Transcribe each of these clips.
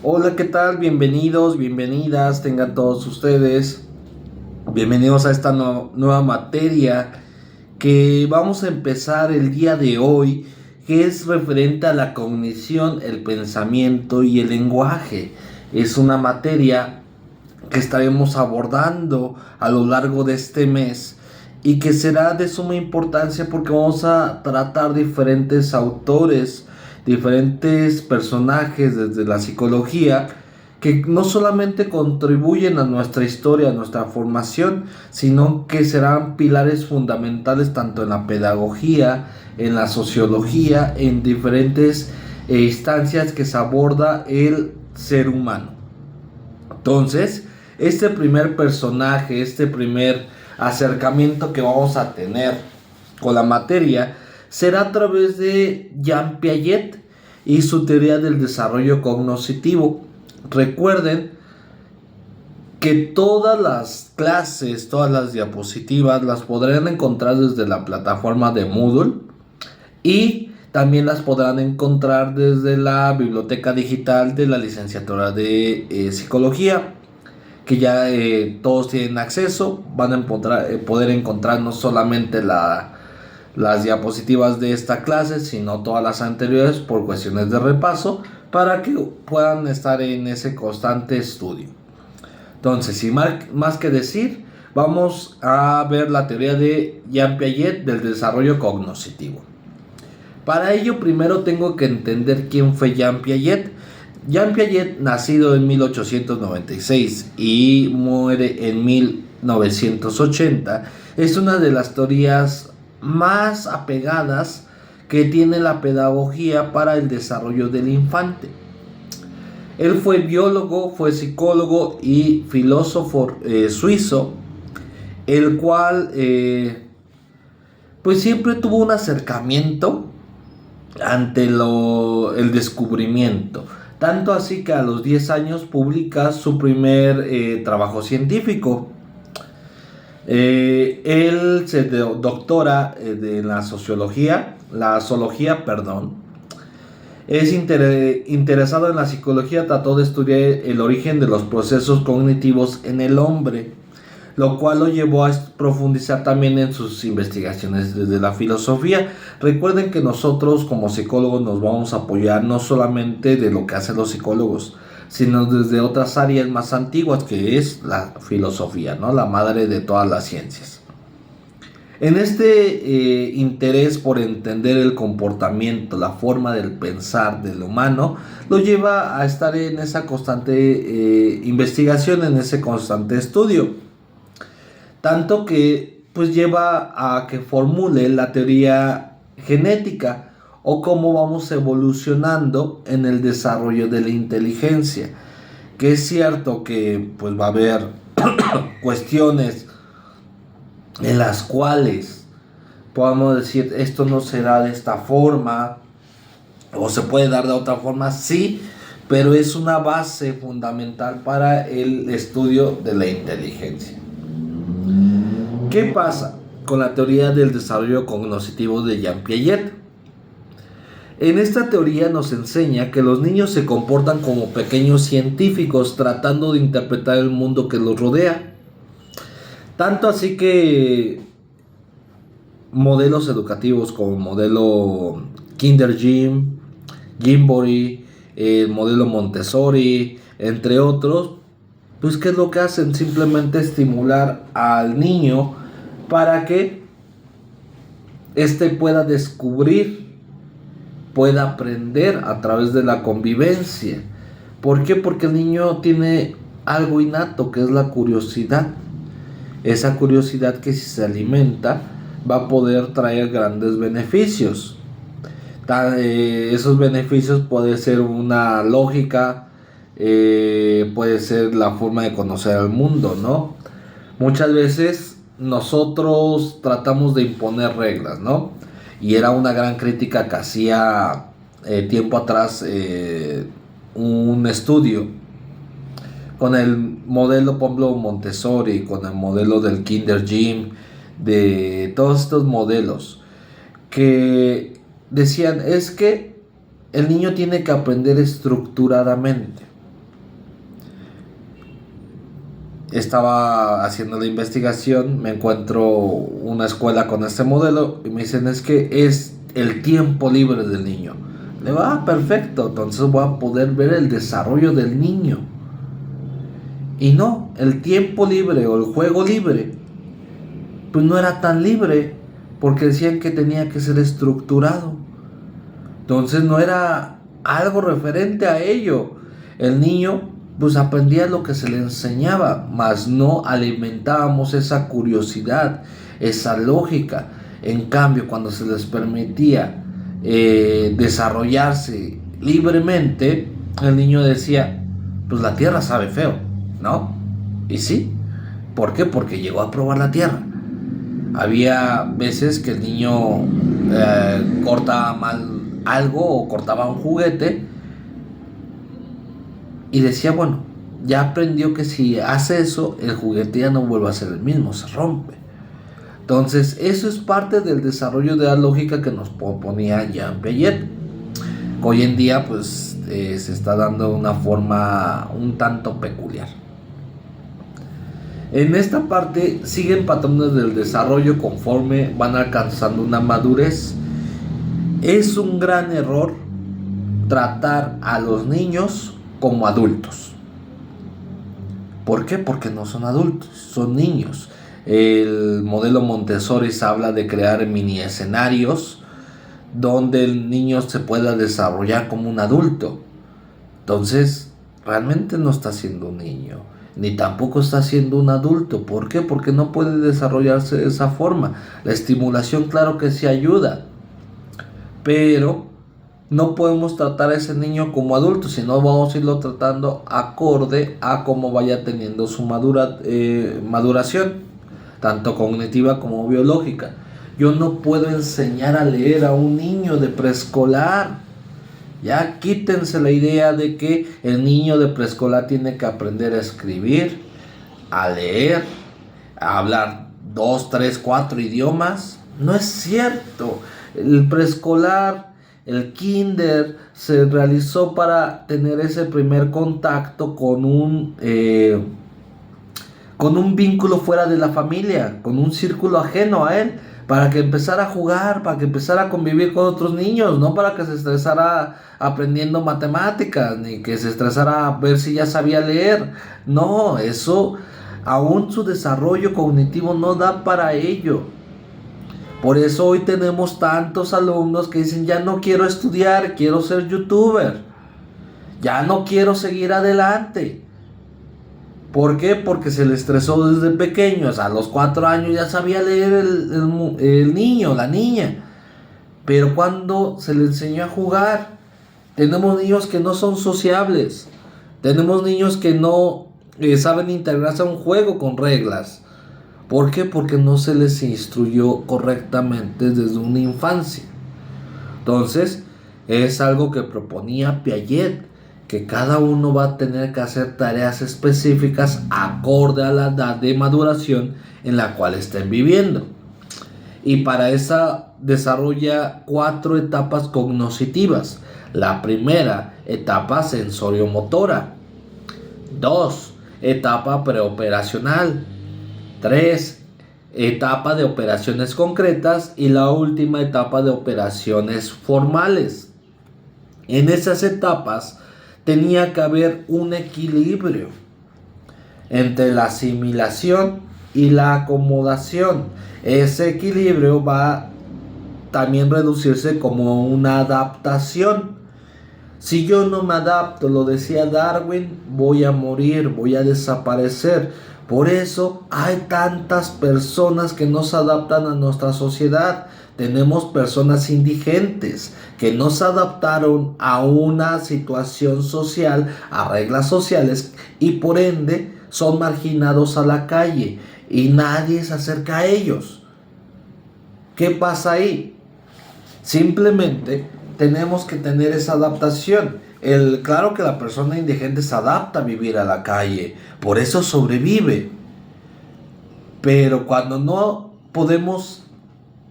Hola, ¿qué tal? Bienvenidos, bienvenidas, tengan todos ustedes. Bienvenidos a esta nueva materia que vamos a empezar el día de hoy, que es referente a la cognición, el pensamiento y el lenguaje. Es una materia que estaremos abordando a lo largo de este mes y que será de suma importancia porque vamos a tratar diferentes autores, diferentes personajes desde la psicología que no solamente contribuyen a nuestra historia, a nuestra formación, sino que serán pilares fundamentales tanto en la pedagogía, en la sociología, en diferentes instancias que se aborda el ser humano. Entonces, este primer personaje, este primer acercamiento que vamos a tener con la materia será a través de Jean Piaget y su teoría del desarrollo cognitivo. Recuerden que todas las clases, todas las diapositivas las podrán encontrar desde la plataforma de Moodle y también las podrán encontrar desde la biblioteca digital de la licenciatura de psicología, que ya todos tienen acceso. Van a poder encontrar no solamente las diapositivas de esta clase, sino todas las anteriores por cuestiones de repaso, para que puedan estar en ese constante estudio. Entonces, sin más que decir, vamos a ver la teoría de Jean Piaget del desarrollo cognitivo. Para ello, primero tengo que entender quién fue Jean Piaget. Jean Piaget, nacido en 1896 y muere en 1980, es una de las teorías más apegadas que tiene la pedagogía para el desarrollo del infante. Él fue biólogo, fue psicólogo y filósofo suizo, el cual pues siempre tuvo un acercamiento ante el descubrimiento. Tanto así que a los 10 años publica su primer trabajo científico. Él se doctora de la zoología, perdón. Es interesado en la psicología, trató de estudiar el origen de los procesos cognitivos en el hombre, lo cual lo llevó a profundizar también en sus investigaciones desde la filosofía. Recuerden que nosotros como psicólogos nos vamos a apoyar no solamente de lo que hacen los psicólogos, sino desde otras áreas más antiguas, que es la filosofía, ¿no? La madre de todas las ciencias. En este interés por entender el comportamiento, la forma del pensar del humano, lo lleva a estar en esa constante investigación, en ese constante estudio. Tanto que pues lleva a que formule la teoría genética o cómo vamos evolucionando en el desarrollo de la inteligencia. Que es cierto que pues va a haber cuestiones en las cuales podamos decir esto no será de esta forma o se puede dar de otra forma, sí, pero es una base fundamental para el estudio de la inteligencia. ¿Qué pasa con la teoría del desarrollo cognitivo de Jean Piaget? En esta teoría nos enseña que los niños se comportan como pequeños científicos tratando de interpretar el mundo que los rodea. Tanto así que modelos educativos como el modelo Kinder Jim, Gymboree, el modelo Montessori, entre otros, pues ¿qué es lo que hacen? Simplemente estimular al niño para que éste pueda descubrir, pueda aprender a través de la convivencia. ¿Por qué? Porque el niño tiene algo innato, que es la curiosidad. Esa curiosidad que si se alimenta va a poder traer grandes beneficios. Esos beneficios puede ser una lógica, puede ser la forma de conocer al mundo, ¿no? Muchas veces nosotros tratamos de imponer reglas, ¿no? Y era una gran crítica que hacía tiempo atrás un estudio con el modelo Pablo Montessori, con el modelo del Kinder Jim, de todos estos modelos que decían es que el niño tiene que aprender estructuradamente. estaba haciendo la investigación, me encuentro una escuela con este modelo y me dicen es que es el tiempo libre del niño. Le digo, perfecto, entonces voy a poder ver el desarrollo del niño. Y no, el tiempo libre o el juego libre, pues no era tan libre, porque decían que tenía que ser estructurado. Entonces no era algo referente a ello. El niño pues aprendía lo que se le enseñaba, mas no alimentábamos esa curiosidad, esa lógica. En cambio, cuando se les permitía desarrollarse libremente, el niño decía, pues la tierra sabe feo, ¿no? Y sí, ¿por qué? Porque llegó a probar la tierra. Había veces que el niño cortaba mal algo o cortaba un juguete y decía, bueno, ya aprendió que si hace eso, el juguete ya no vuelve a ser el mismo, se rompe. Entonces, eso es parte del desarrollo de la lógica que nos proponía Jean Piaget. Hoy en día, pues, se está dando de una forma un tanto peculiar. En esta parte siguen patrones del desarrollo conforme van alcanzando una madurez. Es un gran error tratar a los niños como adultos. ¿Por qué? Porque no son adultos, son niños. El modelo Montessori habla de crear mini escenarios donde el niño se pueda desarrollar como un adulto. Entonces, realmente no está siendo un niño, ni tampoco está siendo un adulto. ¿Por qué? Porque no puede desarrollarse de esa forma. La estimulación, claro que sí ayuda, pero no podemos tratar a ese niño como adulto, sino vamos a irlo tratando acorde a cómo vaya teniendo su maduración, tanto cognitiva como biológica. Yo no puedo enseñar a leer a un niño de preescolar. Ya quítense la idea de que el niño de preescolar tiene que aprender a escribir, a leer, a hablar 2, 3, 4 idiomas. No es cierto. El preescolar, el kinder, se realizó para tener ese primer contacto con un vínculo fuera de la familia, con un círculo ajeno a él, para que empezara a jugar, para que empezara a convivir con otros niños, no para que se estresara aprendiendo matemáticas, ni que se estresara a ver si ya sabía leer. No, eso, aún su desarrollo cognitivo no da para ello. Por eso hoy tenemos tantos alumnos que dicen, ya no quiero estudiar, quiero ser youtuber, ya no quiero seguir adelante. ¿Por qué? Porque se le estresó desde pequeños. A los 4 años ya sabía leer el niño, la niña. Pero cuando se le enseñó a jugar, tenemos niños que no son sociables. Tenemos niños que no saben integrarse a un juego con reglas. ¿Por qué? Porque no se les instruyó correctamente desde una infancia. Entonces, es algo que proponía Piaget, que cada uno va a tener que hacer tareas específicas acorde a la edad de maduración en la cual estén viviendo. Y para esa desarrolla 4 etapas cognitivas. La primera, etapa sensorio-motora. 2, etapa preoperacional. 3, etapa de operaciones concretas. Y la última etapa de operaciones formales. En esas etapas tenía que haber un equilibrio entre la asimilación y la acomodación. Ese equilibrio va a también reducirse como una adaptación. Si yo no me adapto, lo decía Darwin, voy a morir, voy a desaparecer. Por eso hay tantas personas que no se adaptan a nuestra sociedad. Tenemos personas indigentes que no se adaptaron a una situación social, a reglas sociales, y por ende son marginados a la calle y nadie se acerca a ellos. ¿Qué pasa ahí? Simplemente tenemos que tener esa adaptación. Claro que la persona indigente se adapta a vivir a la calle, por eso sobrevive. Pero cuando no podemos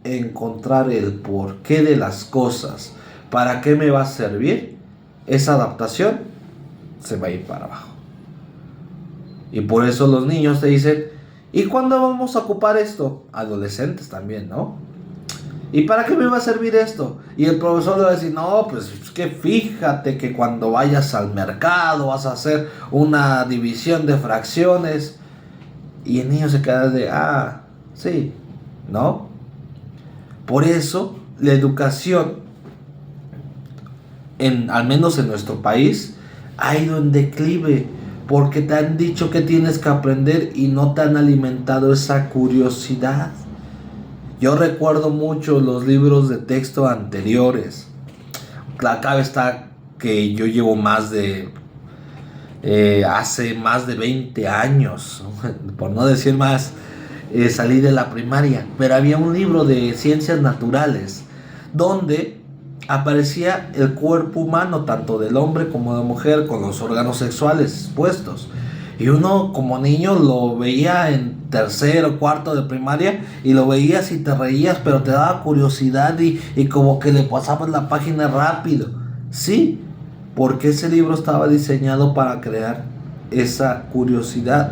encontrar el porqué de las cosas, ¿para qué me va a servir? Esa adaptación se va a ir para abajo. Y por eso los niños te dicen, ¿y cuándo vamos a ocupar esto? Adolescentes también, ¿no? ¿Y para qué me va a servir esto? Y el profesor le va a decir, no, pues es que fíjate que cuando vayas al mercado vas a hacer una división de fracciones. Y el niño se queda de, sí, ¿no? Por eso la educación, al menos en nuestro país, ha ido en declive. Porque te han dicho que tienes que aprender y no te han alimentado esa curiosidad. Yo recuerdo mucho los libros de texto anteriores. Claro está que yo llevo hace más de 20 años, por no decir más, salí de la primaria. Pero había un libro de ciencias naturales donde aparecía el cuerpo humano, tanto del hombre como de la mujer, con los órganos sexuales expuestos. Y uno como niño lo veía en tercero, cuarto de primaria, y lo veías y te reías, pero te daba curiosidad y como que le pasabas la página rápido. Sí, porque ese libro estaba diseñado para crear esa curiosidad.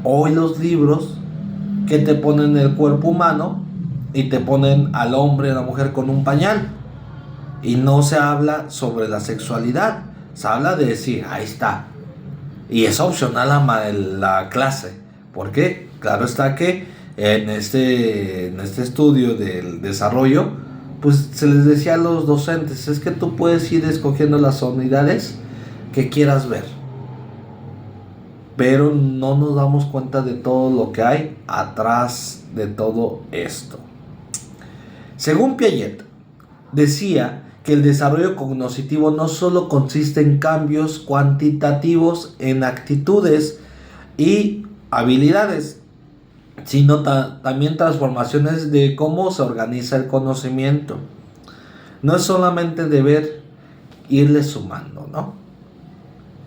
Hoy los libros que te ponen el cuerpo humano y te ponen al hombre y a la mujer con un pañal. Y no se habla sobre la sexualidad. Se habla de decir, ahí está. Y es opcional la clase. ¿Por qué? Claro está que en este estudio del desarrollo, pues se les decía a los docentes, es que tú puedes ir escogiendo las unidades que quieras ver. Pero no nos damos cuenta de todo lo que hay atrás de todo esto. Según Piaget, decía que el desarrollo cognitivo no solo consiste en cambios cuantitativos en actitudes y habilidades, sino también transformaciones de cómo se organiza el conocimiento. No es solamente deber irle sumando, ¿no?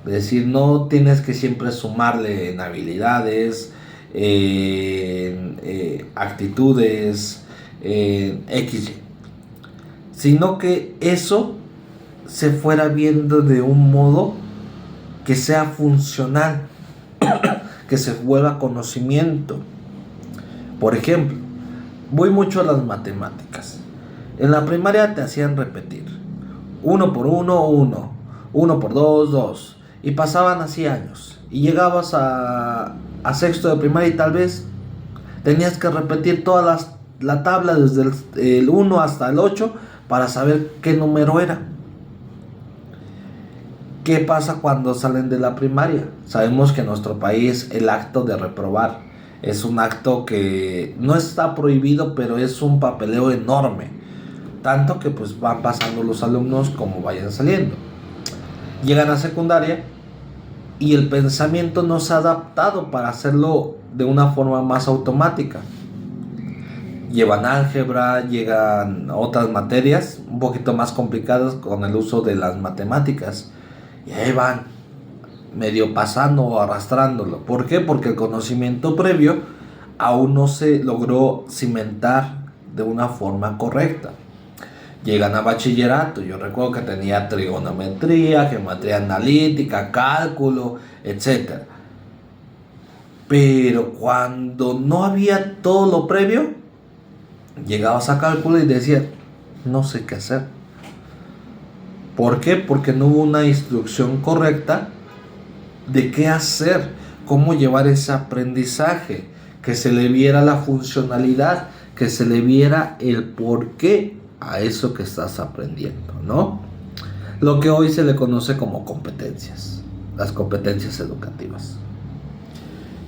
Es decir, no tienes que siempre sumarle en habilidades, en actitudes, en XY, sino que eso se fuera viendo de un modo que sea funcional, que se vuelva conocimiento. Por ejemplo, voy mucho a las matemáticas. En la primaria te hacían repetir 1 por 1, 1, 1 por 2, 2, y pasaban así años, y llegabas a sexto de primaria y tal vez tenías que repetir toda la tabla desde el 1 hasta el 8 para saber qué número era. ¿Qué pasa cuando salen de la primaria? Sabemos que en nuestro país el acto de reprobar es un acto que no está prohibido, pero es un papeleo enorme. Tanto que pues van pasando los alumnos como vayan saliendo. Llegan a secundaria y el pensamiento no se ha adaptado para hacerlo de una forma más automática. Llevan álgebra, llegan otras materias un poquito más complicadas con el uso de las matemáticas. Y ahí van, medio pasando o arrastrándolo. ¿Por qué? Porque el conocimiento previo aún no se logró cimentar de una forma correcta. Llegan a bachillerato, yo recuerdo que tenía trigonometría, geometría analítica, cálculo, etc. Pero cuando no había todo lo previo, llegabas a cálculo y decías, no sé qué hacer. ¿Por qué? Porque no hubo una instrucción correcta de qué hacer, cómo llevar ese aprendizaje, que se le viera la funcionalidad, que se le viera el porqué a eso que estás aprendiendo, ¿no? Lo que hoy se le conoce como competencias, las competencias educativas.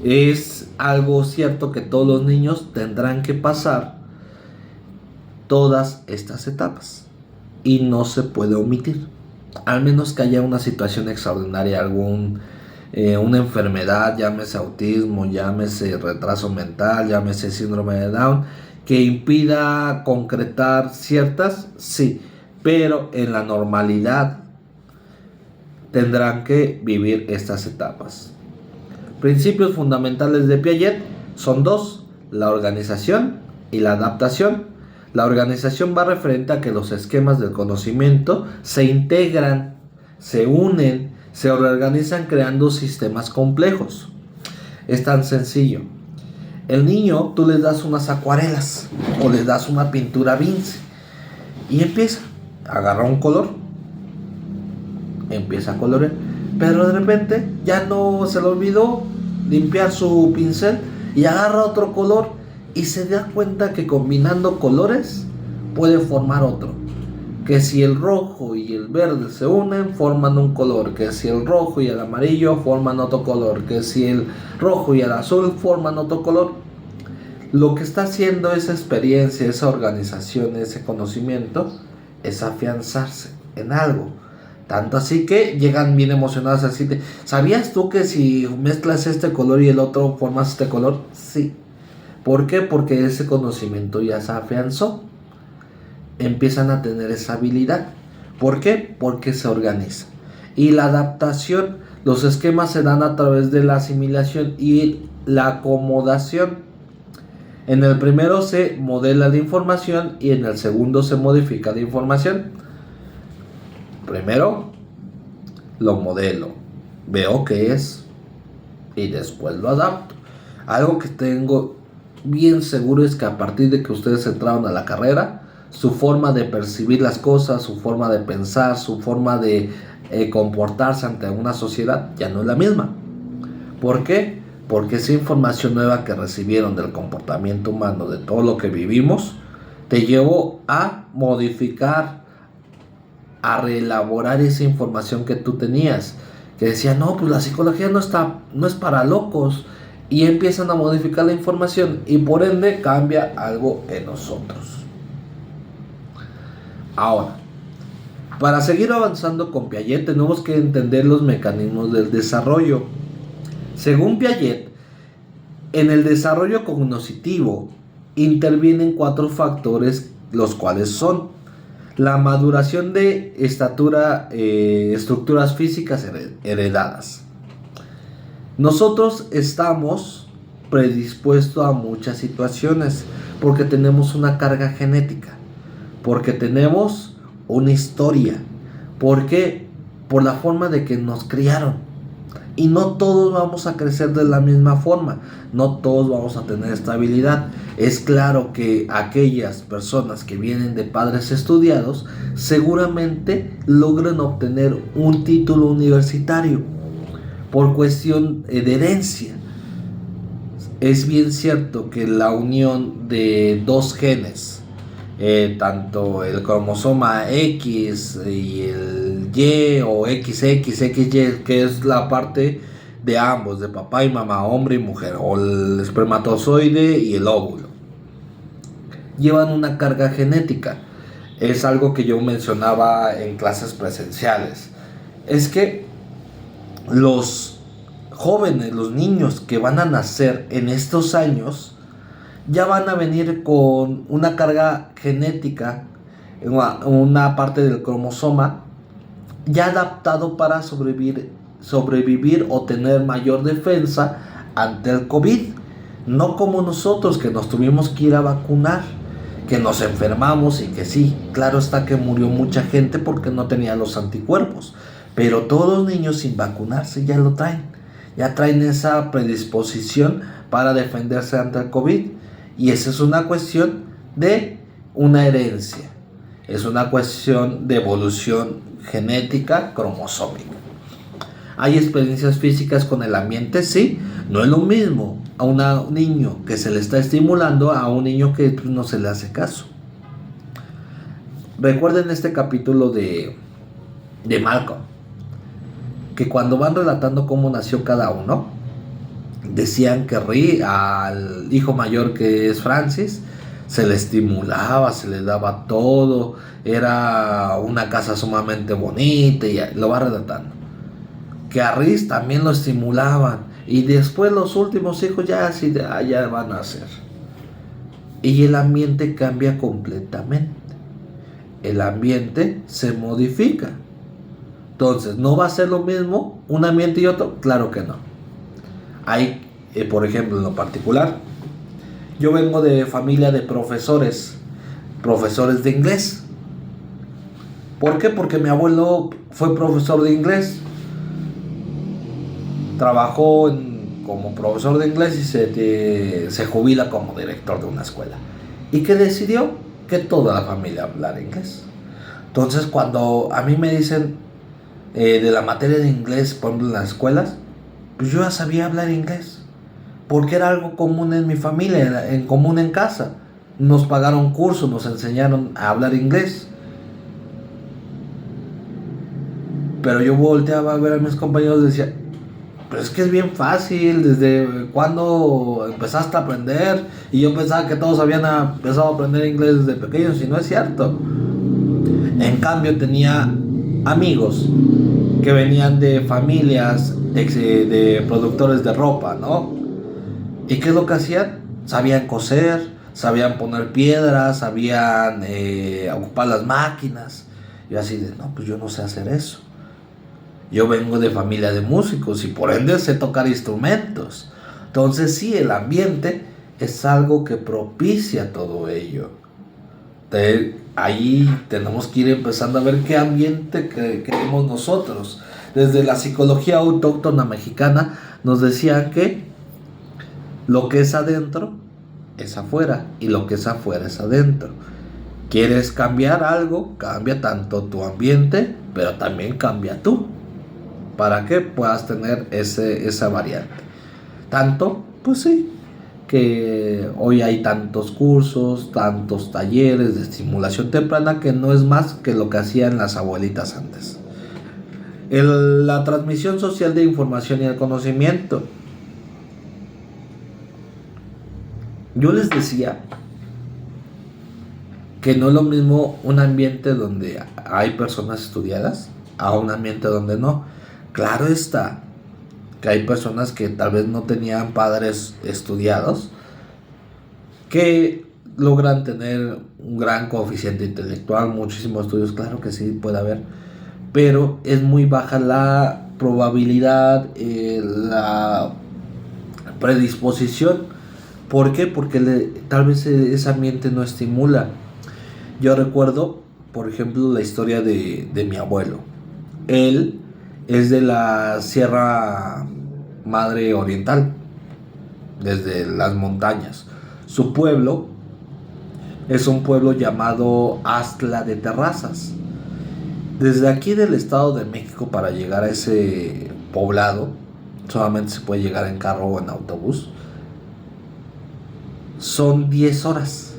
Es algo cierto que todos los niños tendrán que pasar todas estas etapas y no se puede omitir, al menos que haya una situación extraordinaria, una enfermedad, llámese autismo, llámese retraso mental, llámese síndrome de Down, que impida concretar ciertas, sí, pero en la normalidad tendrán que vivir estas etapas. Principios fundamentales de Piaget son dos: la organización y la adaptación. La organización va referente a que los esquemas del conocimiento se integran, se unen, Se reorganizan creando sistemas complejos. Es tan sencillo. El niño, tú les das unas acuarelas o les das una pintura Vinci y empieza a agarrar un color, empieza a colorear, pero de repente ya no se le olvidó limpiar su pincel y agarra otro color y se da cuenta que combinando colores puede formar otro. Que si el rojo y el verde se unen forman un color, que si el rojo y el amarillo forman otro color, que si el rojo y el azul forman otro color. Lo que está haciendo esa experiencia, esa organización, ese conocimiento es afianzarse en algo. Tanto así que llegan bien emocionados así de, ¿sabías tú que si mezclas este color y el otro formas este color? Sí. ¿Por qué? Porque ese conocimiento ya se afianzó. Empiezan a tener esa habilidad. ¿Por qué? Porque se organiza. Y la adaptación, los esquemas se dan a través de la asimilación y la acomodación. En el primero se modela la información y en el segundo se modifica la información. Primero lo modelo, veo qué es y después lo adapto. Algo que tengo bien seguro es que a partir de que ustedes entraron a la carrera, su forma de percibir las cosas, su forma de pensar, su forma de comportarse ante una sociedad ya no es la misma. ¿Por qué? Porque esa información nueva que recibieron del comportamiento humano, de todo lo que vivimos, te llevó a modificar, a reelaborar esa información que tú tenías, que decía, no, pues la psicología no es para locos, y empiezan a modificar la información y por ende cambia algo en nosotros. Ahora, para seguir avanzando con Piaget tenemos que entender los mecanismos del desarrollo. Según Piaget, en el desarrollo cognitivo intervienen 4 factores, los cuales son la maduración de estructuras físicas heredadas. Nosotros estamos predispuestos a muchas situaciones porque tenemos una carga genética, porque tenemos una historia, porque por la forma de que nos criaron. Y no todos vamos a crecer de la misma forma, no todos vamos a tener estabilidad. Es claro que aquellas personas que vienen de padres estudiados seguramente logran obtener un título universitario por cuestión de herencia. Es bien cierto que la unión de 2 genes, tanto el cromosoma X y el Y o XXXY, que es la parte de ambos, de papá y mamá, hombre y mujer, o el espermatozoide y el óvulo, llevan una carga genética. Es algo que yo mencionaba en clases presenciales. Es que los jóvenes, los niños que van a nacer en estos años, ya van a venir con una carga genética, una parte del cromosoma ya adaptado para sobrevivir o tener mayor defensa ante el COVID. No como nosotros, que nos tuvimos que ir a vacunar, que nos enfermamos y que sí, claro está que murió mucha gente porque no tenía los anticuerpos, pero todos los niños sin vacunarse ya lo traen, ya traen esa predisposición para defenderse ante el COVID. Y esa es una cuestión de una herencia, es una cuestión de evolución genética cromosómica. Hay experiencias físicas con el ambiente, sí, no es lo mismo a un niño que se le está estimulando a un niño que no se le hace caso. Recuerden este capítulo de Malcolm, que cuando van relatando cómo nació cada uno, decían que al hijo mayor, que es Francis, se le estimulaba, se le daba todo, era una casa sumamente bonita, y lo va relatando. Que a Rhys también lo estimulaban, y después los últimos hijos ya así de ya van a ser. Y el ambiente cambia completamente. El ambiente se modifica. Entonces, ¿no va a ser lo mismo un ambiente y otro? Claro que no. Hay, por ejemplo, en lo particular, yo vengo de familia de profesores de inglés. ¿Por qué? Porque mi abuelo fue profesor de inglés. trabajó como profesor de inglés y se jubila como director de una escuela. ¿Y qué decidió? Que toda la familia hablara inglés. Entonces, cuando a mí me dicen de la materia de inglés, por ejemplo, en las escuelas, pues yo ya sabía hablar inglés, porque era algo común en mi familia, en común en casa. Nos pagaron cursos, nos enseñaron a hablar inglés. Pero yo volteaba a ver a mis compañeros y decía, pero es que es bien fácil, ¿desde cuándo empezaste a aprender? Y yo pensaba que todos habían empezado a aprender inglés desde pequeños, y no es cierto. En cambio, tenía amigos que venían de familias de productores de ropa, ¿no? ¿Y qué es lo que hacían? Sabían coser, sabían poner piedras, sabían ocupar las máquinas. Yo así de, no, pues yo no sé hacer eso. Yo vengo de familia de músicos y por ende sé tocar instrumentos. Entonces sí, el ambiente es algo que propicia todo ello. Ahí tenemos que ir empezando a ver qué ambiente queremos nosotros. Desde la psicología autóctona mexicana nos decían que lo que es adentro es afuera y lo que es afuera es adentro. ¿Quieres cambiar algo? Cambia tanto tu ambiente, pero también cambia tú, para que puedas tener esa variante. Tanto, pues sí, que hoy hay tantos cursos, tantos talleres de estimulación temprana, que no es más que lo que hacían las abuelitas antes. La transmisión social de información y el conocimiento. Yo les decía que no es lo mismo un ambiente donde hay personas estudiadas a un ambiente donde no. Claro está que hay personas que tal vez no tenían padres estudiados que logran tener un gran coeficiente intelectual, muchísimos estudios, claro que sí puede haber, pero es muy baja la probabilidad, la predisposición. ¿Por qué? Porque tal vez ese ambiente no estimula. Yo recuerdo, por ejemplo, la historia de mi abuelo. Él es de la Sierra Madre Oriental, desde las montañas. Su pueblo es un pueblo llamado Astla de Terrazas. Desde aquí del Estado de México, para llegar a ese poblado, solamente se puede llegar en carro o en autobús. Son 10 horas,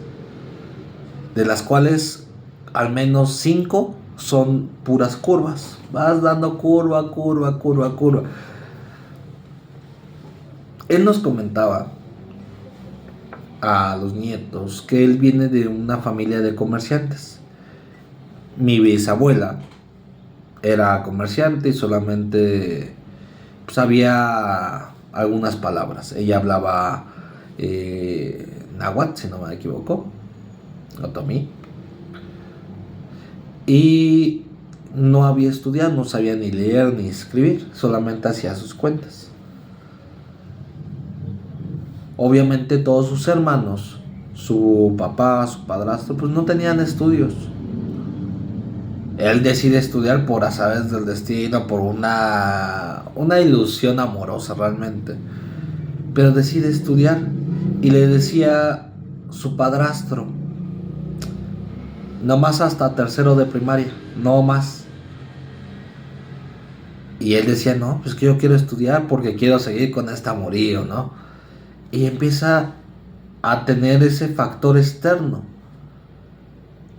de las cuales al menos 5 son puras curvas. Vas dando curva, curva, curva, curva. Él nos comentaba a los nietos que él viene de una familia de comerciantes. Mi bisabuela era comerciante y solamente sabía algunas palabras. Ella hablaba náhuatl, si no me equivoco, otomí, y no había estudiado, no sabía ni leer ni escribir, solamente hacía sus cuentas. Obviamente todos sus hermanos, su papá, su padrastro, pues no tenían estudios. Él decide estudiar por azares del destino, por una ilusión amorosa realmente. Pero decide estudiar y le decía su padrastro, no más hasta tercero de primaria, no más. Y él decía, no, pues que yo quiero estudiar porque quiero seguir con este amorío, ¿no? Y empieza a tener ese factor externo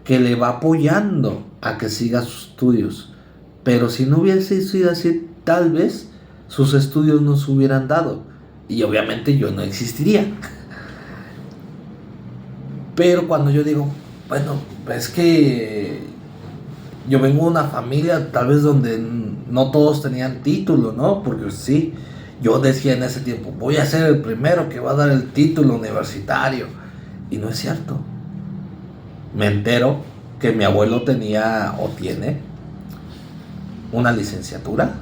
que le va apoyando a que siga sus estudios. Pero si no hubiese sido así, tal vez sus estudios no se hubieran dado. Y obviamente yo no existiría. Pero cuando yo digo, bueno, es que yo vengo de una familia tal vez donde no todos tenían título, ¿no? Porque sí, yo decía en ese tiempo, voy a ser el primero que va a dar el título universitario. Y no es cierto. Me entero que mi abuelo tenía o tiene una licenciatura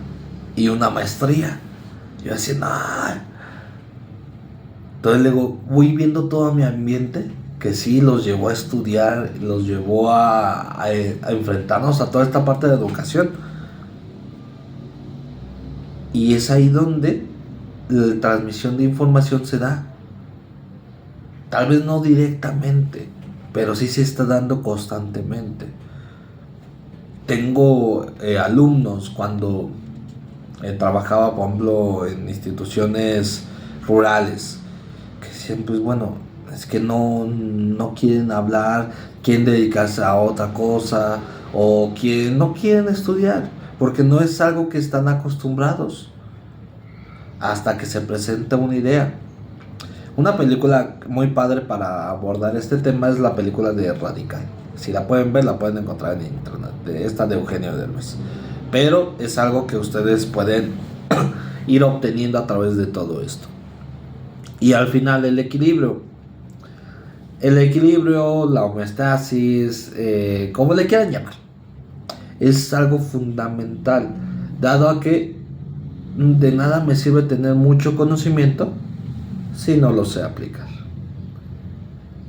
y una maestría. Yo decía, no. Entonces le digo, voy viendo todo mi ambiente que sí los llevó a estudiar, los llevó a enfrentarnos a toda esta parte de educación. Y es ahí donde la transmisión de información se da. Tal vez no directamente, pero sí se está dando constantemente. Tengo alumnos cuando trabajaba, por ejemplo, en instituciones rurales, que decían, pues bueno, es que no quieren hablar, quieren dedicarse a otra cosa, o no quieren estudiar, porque no es algo que están acostumbrados, hasta que se presenta una idea. Una película muy padre para abordar este tema es la película de Radical. Si la pueden ver, la pueden encontrar en internet, esta de Eugenio Derbez. Pero es algo que ustedes pueden ir obteniendo a través de todo esto. Y al final el equilibrio. El equilibrio, la homeostasis, como le quieran llamar, es algo fundamental, dado a que de nada me sirve tener mucho conocimiento si no lo sé aplicar.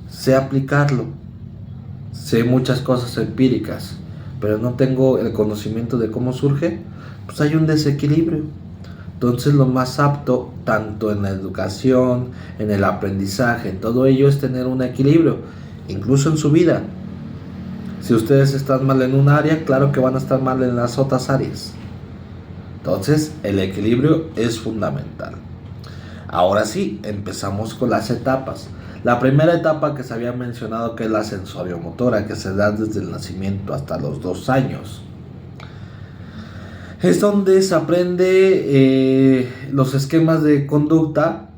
Sé aplicarlo, sé muchas cosas empíricas, pero no tengo el conocimiento de cómo surge, pues hay un desequilibrio. Entonces lo más apto, tanto en la educación, en el aprendizaje, en todo ello, es tener un equilibrio, incluso en su vida. Si ustedes están mal en un área, claro que van a estar mal en las otras áreas. Entonces el equilibrio es fundamental. Ahora sí, empezamos con las etapas. La primera etapa que se había mencionado, que es la sensoriomotora, que se da desde el nacimiento hasta los 2 años. Es donde se aprende los esquemas de conducta,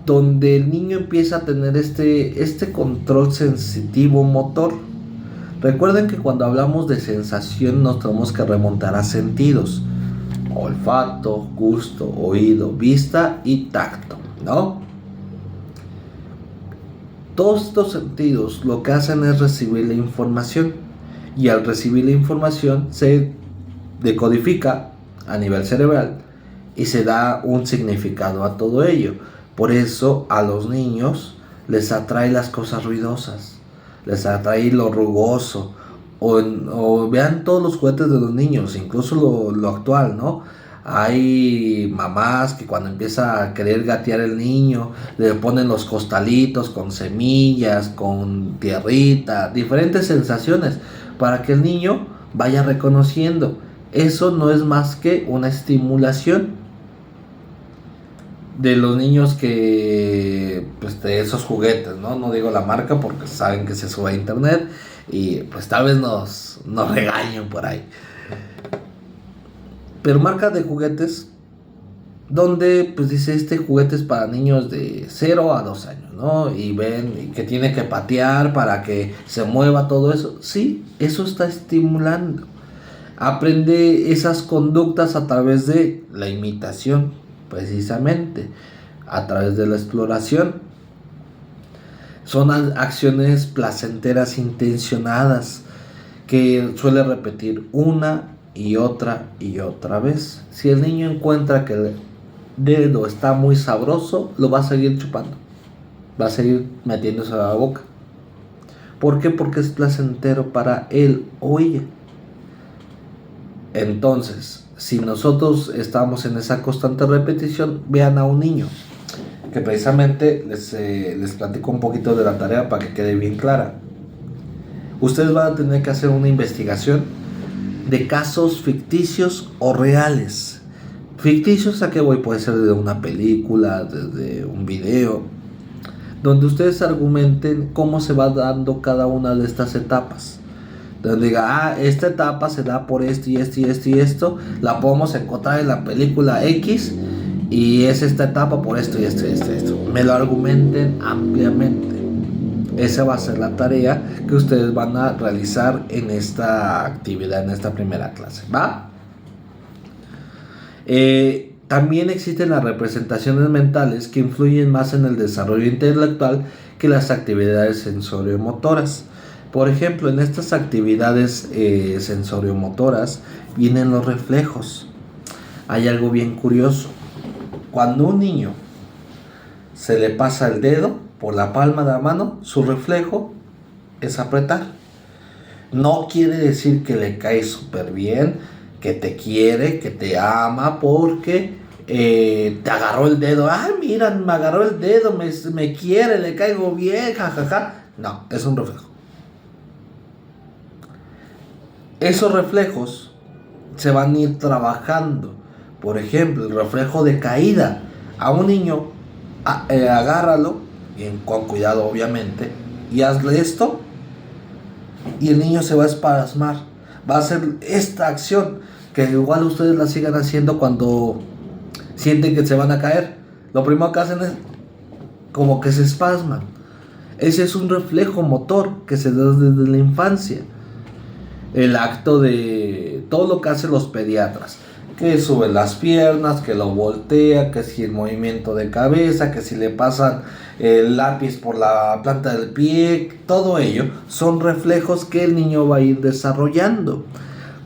donde el niño empieza a tener este control sensitivo motor. Recuerden que cuando hablamos de sensación nos tenemos que remontar a sentidos: olfato, gusto, oído, vista y tacto, ¿no? Todos estos sentidos lo que hacen es recibir la información, y al recibir la información se decodifica a nivel cerebral y se da un significado a todo ello. Por eso a los niños les atrae las cosas ruidosas, les atrae lo rugoso, o vean todos los juguetes de los niños, incluso lo actual, ¿no? Hay mamás que cuando empieza a querer gatear el niño, le ponen los costalitos con semillas, con tierrita, diferentes sensaciones, para que el niño vaya reconociendo. Eso no es más que una estimulación de los niños que, pues, de esos juguetes, ¿no? No digo la marca porque saben que se sube a internet y pues tal vez nos regañen por ahí. Pero marcas de juguetes donde pues dice, este juguete es para niños de 0 a 2 años, ¿no? Y ven que tiene que patear para que se mueva todo eso. Sí, eso está estimulando. Aprende esas conductas a través de la imitación, precisamente, a través de la exploración. Son acciones placenteras intencionadas que suele repetir una y otra vez. Si el niño encuentra que el dedo está muy sabroso, lo va a seguir chupando, va a seguir metiéndose a la boca. ¿Por qué? Porque es placentero para él o ella. Entonces, si nosotros estamos en esa constante repetición, vean a un niño, que precisamente les platico un poquito de la tarea para que quede bien clara. Ustedes van a tener que hacer una investigación de casos ficticios o reales. Ficticios, ¿a qué voy? Puede ser de una película, desde un video, donde ustedes argumenten cómo se va dando cada una de estas etapas. Donde diga, esta etapa se da por esto y esto y esto y esto, la podemos encontrar en la película X, y es esta etapa por esto y esto y esto y esto. Me lo argumenten ampliamente. Esa va a ser la tarea que ustedes van a realizar en esta actividad, en esta primera clase, ¿va? También existen las representaciones mentales que influyen más en el desarrollo intelectual que las actividades sensoriomotoras. Por ejemplo, en estas actividades sensoriomotoras vienen los reflejos. Hay algo bien curioso. Cuando un niño se le pasa el dedo por la palma de la mano, su reflejo es apretar. No quiere decir que le cae súper bien, que te quiere, que te ama porque te agarró el dedo. Ay, mira, me agarró el dedo, me quiere, le caigo bien, jajaja. No, es un reflejo. Esos reflejos se van a ir trabajando. Por ejemplo, el reflejo de caída. A un niño, agárralo, con cuidado obviamente, y hazle esto, y el niño se va a espasmar. Va a hacer esta acción, que igual ustedes la sigan haciendo cuando sienten que se van a caer. Lo primero que hacen es como que se espasman. Ese es un reflejo motor que se da desde la infancia. El acto de todo lo que hacen los pediatras, que sube las piernas, que lo voltea, que si el movimiento de cabeza, que si le pasan el lápiz por la planta del pie, todo ello son reflejos que el niño va a ir desarrollando.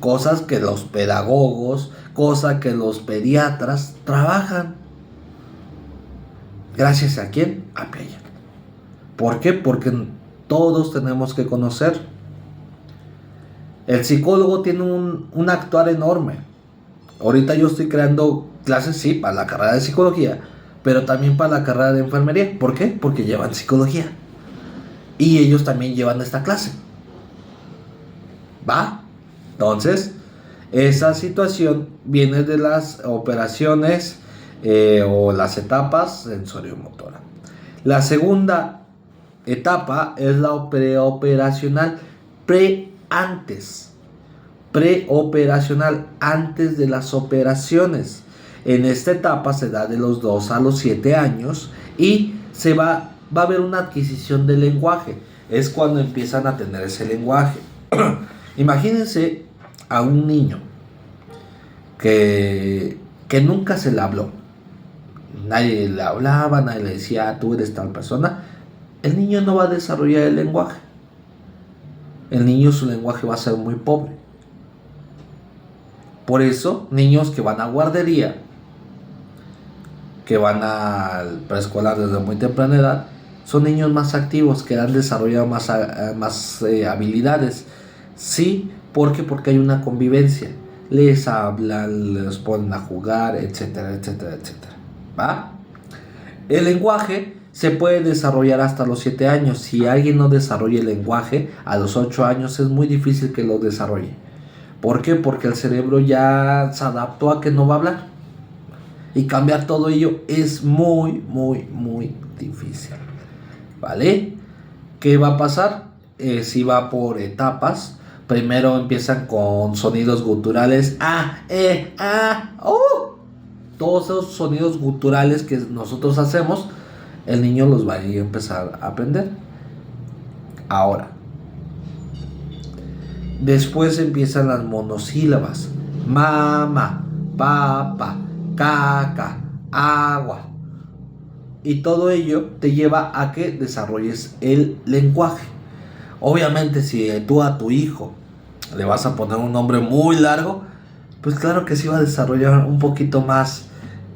Cosas que los pedagogos, cosas que los pediatras trabajan. ¿Gracias a quién? A Piaget. ¿Por qué? Porque todos tenemos que conocer. El psicólogo tiene un actuar enorme. Ahorita yo estoy creando clases, sí, para la carrera de psicología, pero también para la carrera de enfermería. ¿Por qué? Porque llevan psicología. Y ellos también llevan esta clase. ¿Va? Entonces, esa situación viene de las operaciones o las etapas sensoriomotora. La segunda etapa es la preoperacional, preoperacional, antes de las operaciones. En esta etapa se da de los 2 a los 7 años y va a haber una adquisición del lenguaje. Es cuando empiezan a tener ese lenguaje. Imagínense a un niño que nunca se le habló. Nadie le hablaba, nadie le decía, tú eres tal persona. El niño no va a desarrollar el lenguaje. El niño, su lenguaje va a ser muy pobre. Por eso, niños que van a guardería, que van al preescolar desde muy temprana edad, son niños más activos, que han desarrollado más habilidades. Sí, porque hay una convivencia. Les hablan, les ponen a jugar, etcétera, etcétera, etcétera. ¿Va? El lenguaje se puede desarrollar hasta los 7 años. Si alguien no desarrolla el lenguaje, a los 8 años es muy difícil que lo desarrolle. ¿Por qué? Porque el cerebro ya se adaptó a que no va a hablar. Y cambiar todo ello es muy, muy, muy difícil. ¿Vale? ¿Qué va a pasar? Si va por etapas. Primero empiezan con sonidos guturales. Todos esos sonidos guturales que nosotros hacemos, el niño los va a empezar a aprender. Ahora, después empiezan las monosílabas. Mamá, papá, caca, agua. Y todo ello te lleva a que desarrolles el lenguaje. Obviamente, si tú a tu hijo le vas a poner un nombre muy largo, pues claro que sí va a desarrollar un poquito más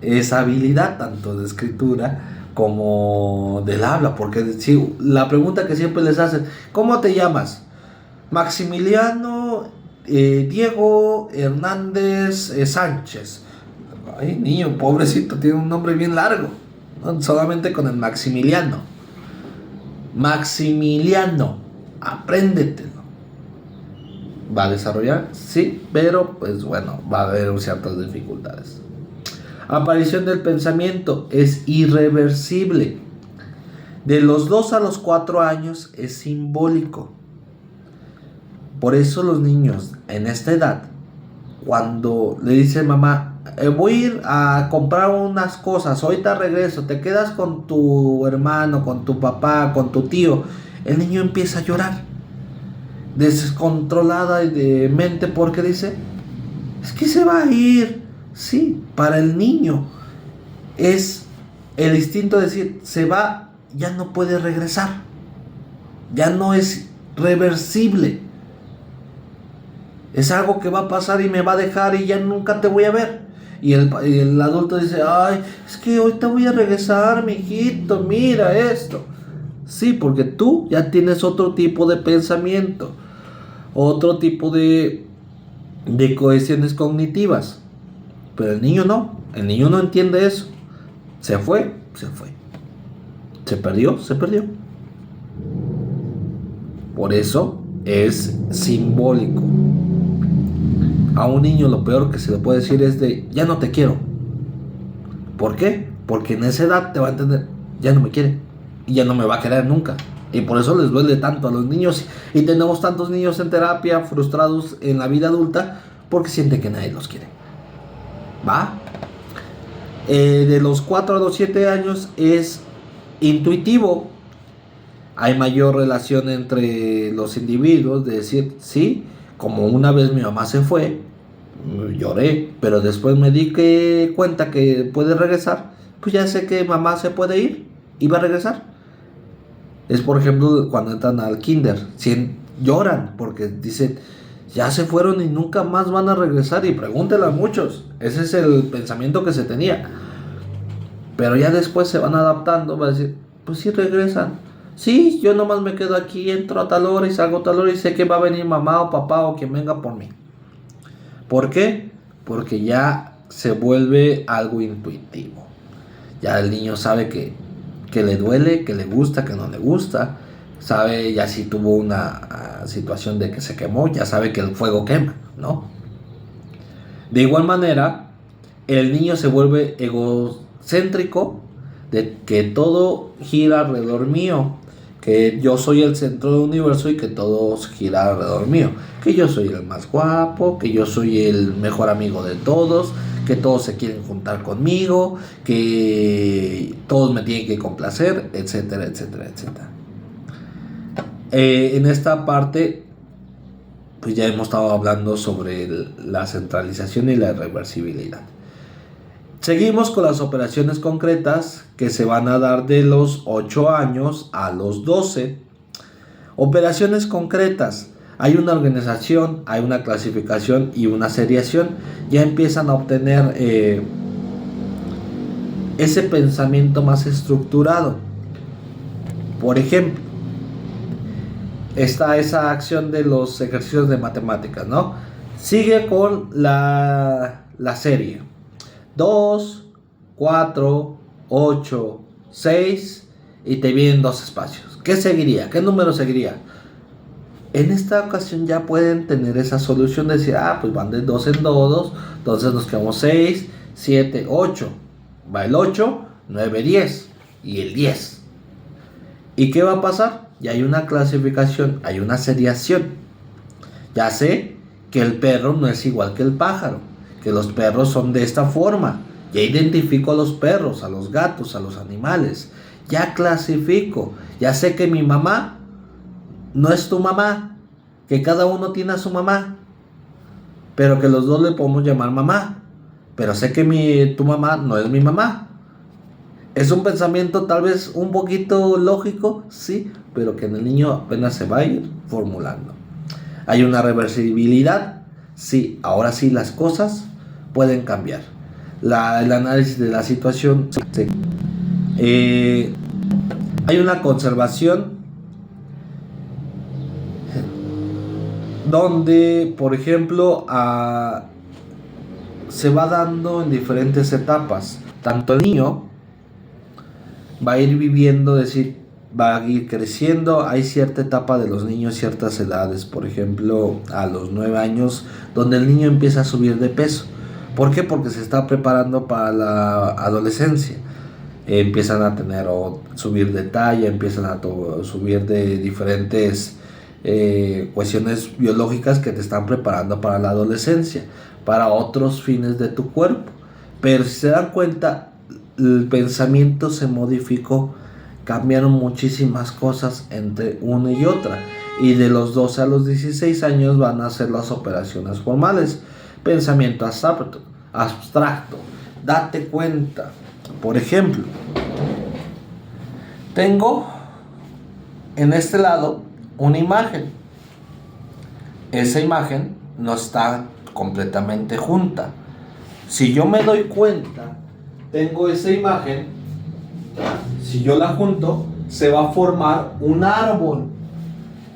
esa habilidad, tanto de escritura como del habla. Porque si la pregunta que siempre les hacen, ¿cómo te llamas? Maximiliano Diego Hernández Sánchez. Ay, niño, pobrecito, tiene un nombre bien largo. No, solamente con el Maximiliano. Maximiliano, apréndetelo. ¿Va a desarrollar? Sí, pero pues bueno, va a haber ciertas dificultades. Aparición del pensamiento es irreversible. De los 2 a los 4 años es simbólico. Por eso los niños en esta edad, cuando le dicen mamá, voy a ir a comprar unas cosas, ahorita regreso, te quedas con tu hermano, con tu papá, con tu tío, el niño empieza a llorar, descontrolada y de mente, porque dice, es que se va a ir. Sí, para el niño es el instinto de decir, se va, ya no puede regresar, ya no es reversible. Es algo que va a pasar y me va a dejar y ya nunca te voy a ver. Y el adulto dice, ay, es que ahorita voy a regresar, mijito, mira esto. Sí, porque tú ya tienes otro tipo de pensamiento, otro tipo de de cohesiones cognitivas. Pero el niño no entiende eso. Se fue. Se perdió. Por eso es simbólico. A un niño lo peor que se le puede decir es de ya no te quiero. ¿Por qué? Porque en esa edad te va a entender, ya no me quiere y ya no me va a querer nunca. Y por eso les duele tanto a los niños. Y tenemos tantos niños en terapia frustrados en la vida adulta porque sienten que nadie los quiere. ¿Va? De los 4 a los 7 años es intuitivo. Hay mayor relación entre los individuos de decir, sí, como una vez mi mamá se fue, lloré, pero después me di cuenta que puede regresar, pues ya sé que mamá se puede ir y va a regresar. Es por ejemplo cuando entran al kinder, lloran porque dicen, ya se fueron y nunca más van a regresar, y pregúntenle a muchos, ese es el pensamiento que se tenía. Pero ya después se van adaptando, va a decir, pues sí regresan. Sí, yo nomás me quedo aquí, entro a tal hora y salgo a tal hora y sé que va a venir mamá o papá o quien venga por mí. ¿Por qué? Porque ya se vuelve algo intuitivo. Ya el niño sabe que le duele, que le gusta, que no le gusta. Sabe ya si tuvo una situación de que se quemó, ya sabe que el fuego quema, ¿no? De igual manera, el niño se vuelve egocéntrico, de que todo gira alrededor mío, que yo soy el centro del universo y que todo gira alrededor mío, que yo soy el más guapo, que yo soy el mejor amigo de todos, que todos se quieren juntar conmigo, que todos me tienen que complacer, etcétera, etcétera, etcétera. En esta parte pues ya hemos estado hablando sobre la centralización y la reversibilidad. Seguimos con las operaciones concretas que se van a dar de los 8 años a los 12. Operaciones concretas. Hay una organización, hay una clasificación y una seriación. Ya empiezan a obtener ese pensamiento más estructurado. Por ejemplo, está esa acción de los ejercicios de matemáticas, ¿no? Sigue con la serie. 2, 4, 8, 6 y te vienen dos espacios. ¿Qué seguiría? ¿Qué número seguiría? En esta ocasión ya pueden tener esa solución de decir, pues van de 2 en 2, entonces nos quedamos 6, 7, 8. Va el 8, 9, 10 y el 10. ¿Y qué va a pasar? Ya hay una clasificación, hay una seriación. Ya sé que el perro no es igual que el pájaro, que los perros son de esta forma. Ya identifico a los perros, a los gatos, a los animales. Ya clasifico. Ya sé que mi mamá no es tu mamá, que cada uno tiene a su mamá, pero que los dos le podemos llamar mamá. Pero sé que tu mamá no es mi mamá. Es un pensamiento tal vez un poquito lógico, sí, pero que en el niño apenas se va a ir formulando. Hay una reversibilidad, sí, ahora sí las cosas pueden cambiar. El análisis de la situación, sí. Hay una conservación donde, por ejemplo, se va dando en diferentes etapas. Tanto el niño va a ir viviendo, va a ir creciendo. Hay cierta etapa de los niños, ciertas edades, por ejemplo, a los 9 años, donde el niño empieza a subir de peso. ¿Por qué? Porque se está preparando para la adolescencia. Empiezan a tener o subir de talla, empiezan a subir de diferentes cuestiones biológicas que te están preparando para la adolescencia, para otros fines de tu cuerpo. Pero si se dan cuenta, el pensamiento se modificó, cambiaron muchísimas cosas entre una y otra, y de los 12 a los 16 años van a hacer las operaciones formales. Pensamiento abstracto, date cuenta. Por ejemplo, tengo en este lado una imagen. Esa imagen no está completamente junta. Si yo me doy cuenta, tengo esa imagen, si yo la junto, se va a formar un árbol.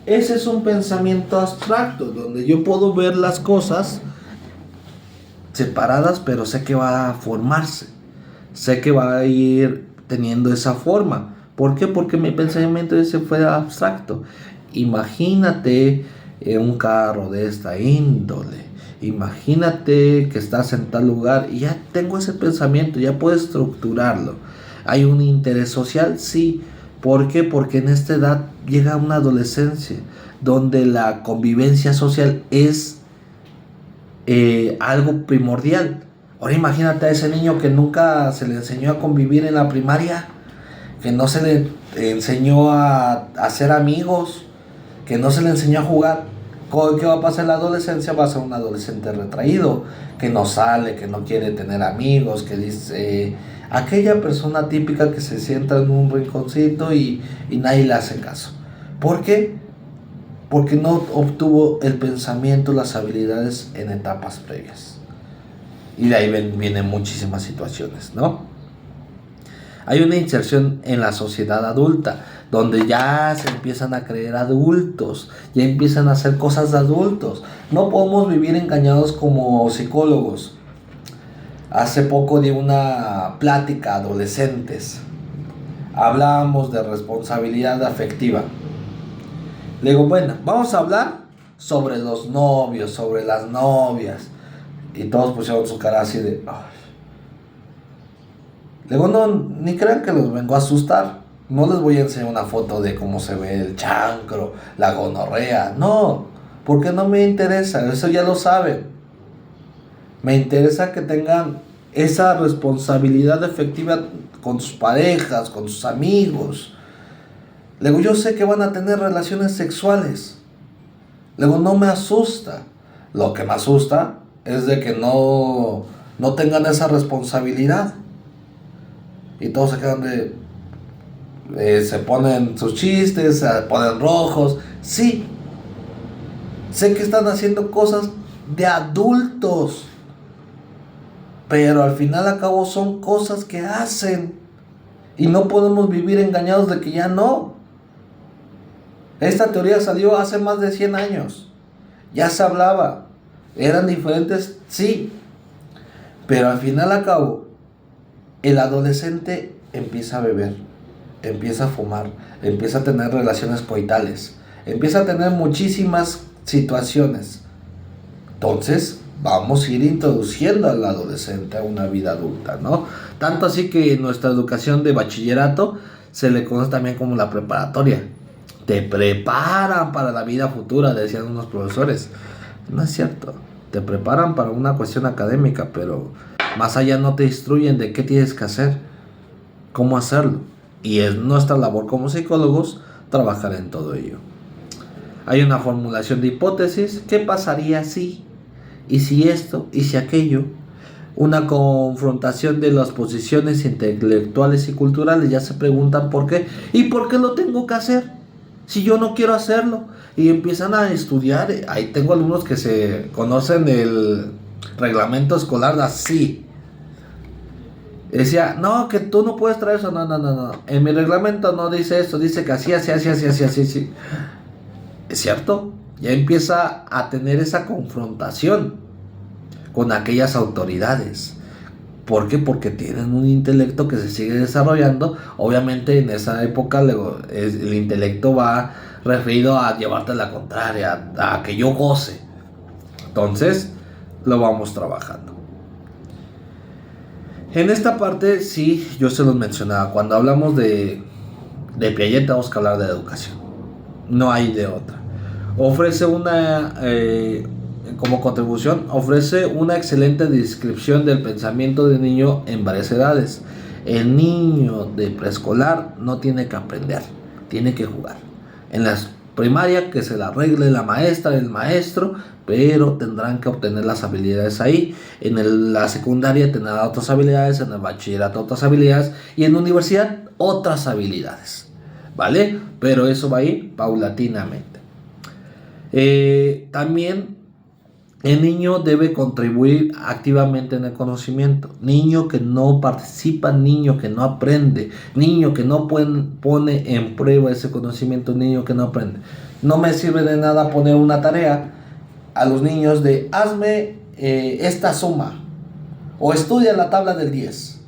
Ese es un pensamiento abstracto, donde yo puedo ver las cosas separadas, pero sé que va a formarse. Sé que va a ir teniendo esa forma. ¿Por qué? Porque mi pensamiento ese fue abstracto. Imagínate un carro de esta índole. Imagínate que estás en tal lugar y ya tengo ese pensamiento, ya puedo estructurarlo. ¿Hay un interés social? Sí. ¿Por qué? Porque en esta edad llega una adolescencia donde la convivencia social es algo primordial. Ahora imagínate a ese niño que nunca se le enseñó a convivir en la primaria, que no se le enseñó a hacer amigos, que no se le enseñó a jugar. ¿Qué va a pasar en la adolescencia? Va a ser un adolescente retraído, que no sale, que no quiere tener amigos, que dice, aquella persona típica que se sienta en un rinconcito y nadie le hace caso. ¿Por qué? Porque no obtuvo el pensamiento, las habilidades en etapas previas. Y de ahí vienen muchísimas situaciones, ¿no? Hay una inserción en la sociedad adulta, donde ya se empiezan a creer adultos, ya empiezan a hacer cosas de adultos. No podemos vivir engañados como psicólogos. Hace poco di una plática a adolescentes. Hablábamos de responsabilidad afectiva. Le digo, bueno, vamos a hablar sobre los novios, sobre las novias. Y todos pusieron su cara así de... Ay. Le digo, no, ni crean que los vengo a asustar. No les voy a enseñar una foto de cómo se ve el chancro, la gonorrea. No, porque no me interesa, eso ya lo saben. Me interesa que tengan esa responsabilidad efectiva con sus parejas, con sus amigos. Luego yo sé que van a tener relaciones sexuales. Luego no me asusta. Lo que me asusta es de que no tengan esa responsabilidad. Y todos se quedan se ponen sus chistes, se ponen rojos. Sí, sé que están haciendo cosas de adultos, pero al final a cabo son cosas que hacen. Y no podemos vivir engañados de que ya no. Esta teoría salió hace más de 100 años. Ya se hablaba. Eran diferentes, sí. Pero al final a cabo, el adolescente empieza a beber, empieza a fumar, empieza a tener relaciones coitales, empieza a tener muchísimas situaciones. Entonces, vamos a ir introduciendo al adolescente a una vida adulta, ¿no? Tanto así que nuestra educación de bachillerato se le conoce también como la preparatoria. Te preparan para la vida futura, decían unos profesores. No es cierto. Te preparan para una cuestión académica, pero más allá no te instruyen de qué tienes que hacer, cómo hacerlo. Y es nuestra labor como psicólogos trabajar en todo ello. Hay una formulación de hipótesis. ¿Qué pasaría si? ¿Y si esto? ¿Y si aquello? Una confrontación de las posiciones intelectuales y culturales. Ya se preguntan por qué. ¿Y por qué lo tengo que hacer? Si yo no quiero hacerlo. Y empiezan a estudiar. Ahí tengo alumnos que se conocen el reglamento escolar así. Decía, no, que tú no puedes traer eso. No. En mi reglamento no dice eso. Dice que así. Sí. ¿Es cierto? Ya empieza a tener esa confrontación con aquellas autoridades. ¿Por qué? Porque tienen un intelecto que se sigue desarrollando. Obviamente en esa época el intelecto va referido a llevarte la contraria, a que yo goce. Entonces lo vamos trabajando. En esta parte sí, yo se los mencionaba. Cuando hablamos de Piaget tenemos que hablar de educación. No hay de otra. Ofrece como contribución, ofrece una excelente descripción del pensamiento del niño en varias edades. El niño de preescolar no tiene que aprender, tiene que jugar. En la primaria que se la arregle la maestra, el maestro, pero tendrán que obtener las habilidades ahí. En la secundaria tendrán otras habilidades, en el bachillerato otras habilidades y en la universidad otras habilidades, ¿vale? Pero eso va a ir paulatinamente. También el niño debe contribuir activamente en el conocimiento. Niño que no participa, niño que no aprende, niño que no pone en prueba ese conocimiento, niño que no aprende. No me sirve de nada poner una tarea a los niños de hazme esta suma. O estudia la tabla del 10.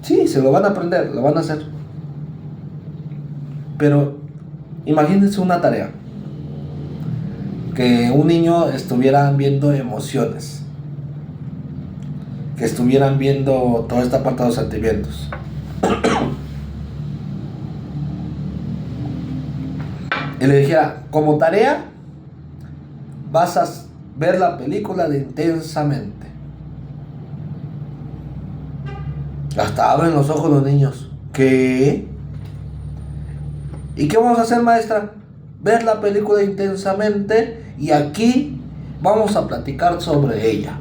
Sí, se lo van a aprender, lo van a hacer. Pero imagínense una tarea. Que un niño estuviera viendo emociones. Que estuvieran viendo toda esta parte de los sentimientos. Y le dijera, como tarea, vas a ver la película de Intensamente. Hasta abren los ojos los niños. ¿Qué? ¿Y qué vamos a hacer, maestra? Ver la película Intensamente y aquí vamos a platicar sobre ella.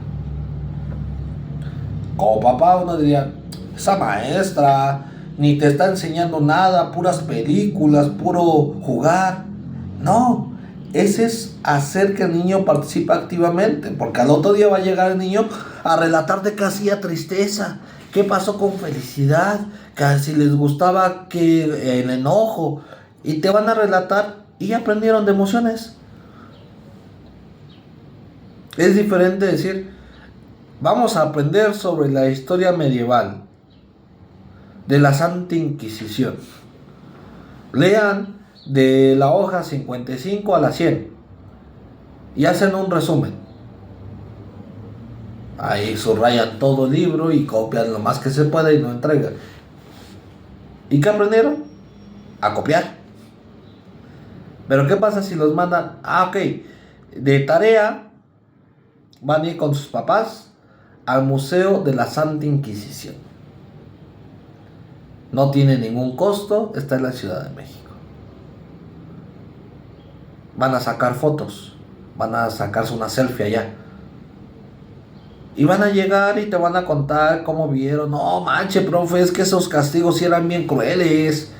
Como papá uno diría, esa maestra ni te está enseñando nada, puras películas, puro jugar. No, ese es hacer que el niño participe activamente, porque al otro día va a llegar el niño a relatar de qué hacía tristeza, qué pasó con felicidad, que si les gustaba que el enojo, y te van a relatar y aprendieron de emociones. Es diferente decir, vamos a aprender sobre la historia medieval de la Santa Inquisición. Lean de la hoja 55 a la 100 y hacen un resumen. Ahí subrayan todo el libro y copian lo más que se pueda y lo entregan. ¿Y qué aprendieron? A copiar. Pero ¿qué pasa si los mandan? Ok, de tarea van a ir con sus papás al Museo de la Santa Inquisición. No tiene ningún costo, está en la Ciudad de México. Van a sacar fotos, van a sacarse una selfie allá. Y van a llegar y te van a contar cómo vieron. No manche, profe, es que esos castigos sí eran bien crueles.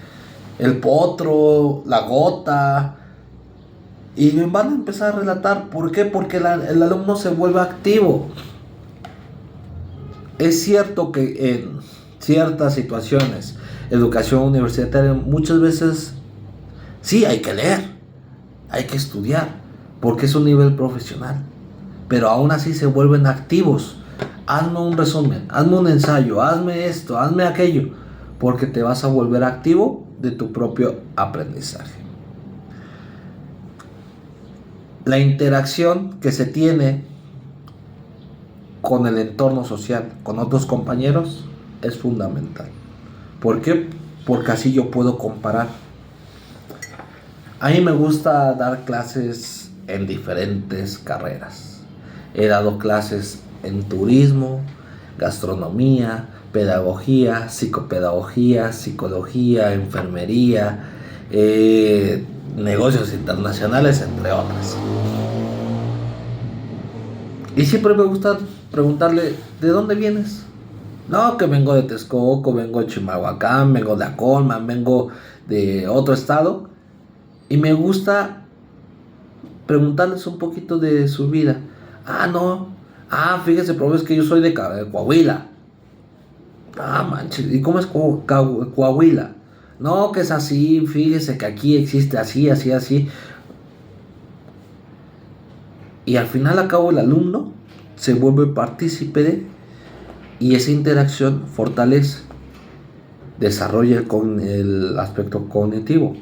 El potro, la gota. Y van a empezar a relatar. ¿Por qué? Porque el alumno se vuelve activo. Es cierto que en ciertas situaciones, educación universitaria, muchas veces sí hay que leer, hay que estudiar, porque es un nivel profesional. Pero aún así se vuelven activos. Hazme un resumen, hazme un ensayo, hazme esto, hazme aquello, porque te vas a volver activo de tu propio aprendizaje. La interacción que se tiene con el entorno social, con otros compañeros, es fundamental. ¿Por qué? Porque así yo puedo comparar. A mí me gusta dar clases en diferentes carreras. He dado clases en turismo, gastronomía, pedagogía, psicopedagogía, psicología, enfermería, negocios internacionales, entre otras. Y siempre me gusta preguntarle, ¿de dónde vienes? No, que vengo de Texcoco, vengo de Chimalhuacán, vengo de Acolman, vengo de otro estado. Y me gusta preguntarles un poquito de su vida. Fíjese, profe, es que yo soy de Coahuila. Manches, ¿y cómo es Coahuila? No, que es así, fíjese que aquí existe así, así, así. Y al final a cabo el alumno se vuelve partícipe y esa interacción fortalece, desarrolla con el aspecto cognitivo.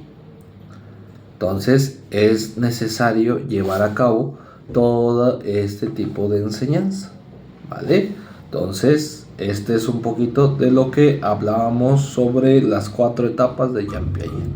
Entonces es necesario llevar a cabo todo este tipo de enseñanza, ¿vale? Entonces este es un poquito de lo que hablábamos sobre las 4 etapas de Jean Piaget.